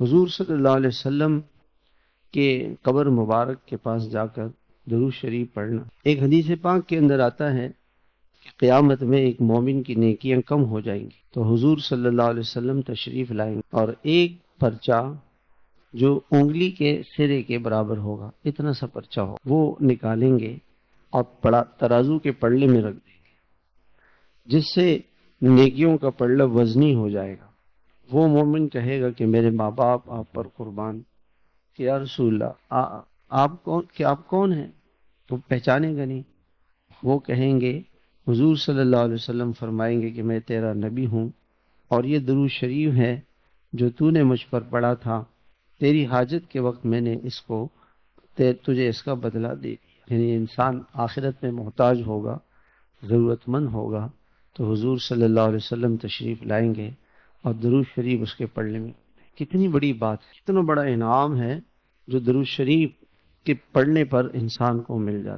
حضور صلی اللہ علیہ وسلم کے قبر مبارک کے پاس جا کر درود شریف پڑھنا۔ ایک حدیث پاک کے اندر آتا ہے کہ قیامت میں ایک مومن کی نیکیاں کم ہو جائیں گی، تو حضور صلی اللہ علیہ وسلم تشریف لائیں گے اور ایک پرچہ جو انگلی کے سرے کے برابر ہوگا، اتنا سا پرچہ ہو، وہ نکالیں گے اور ترازو کے پلڑے میں رکھ دیں گے، جس سے نیکیوں کا پلڑا وزنی ہو جائے گا۔ وہ مومن کہے گا کہ میرے ماں باپ آپ پر قربان، کہ یا رسول اللہ آپ کون ہیں؟ تو پہچانے گا نہیں۔ وہ کہیں گے، حضور صلی اللہ علیہ وسلم فرمائیں گے کہ میں تیرا نبی ہوں، اور یہ درود شریف ہے جو تو نے مجھ پر پڑھا تھا، تیری حاجت کے وقت میں نے اس کو تجھے اس کا بدلہ دے دیا۔ یعنی انسان آخرت میں محتاج ہوگا، ضرورت مند ہوگا، تو حضور صلی اللہ علیہ وسلم تشریف لائیں گے اور درود شریف اس کے پڑھنے میں۔ کتنی بڑی بات ہے، کتنا بڑا انعام ہے جو درود شریف کے پڑھنے پر انسان کو مل جاتا ہے۔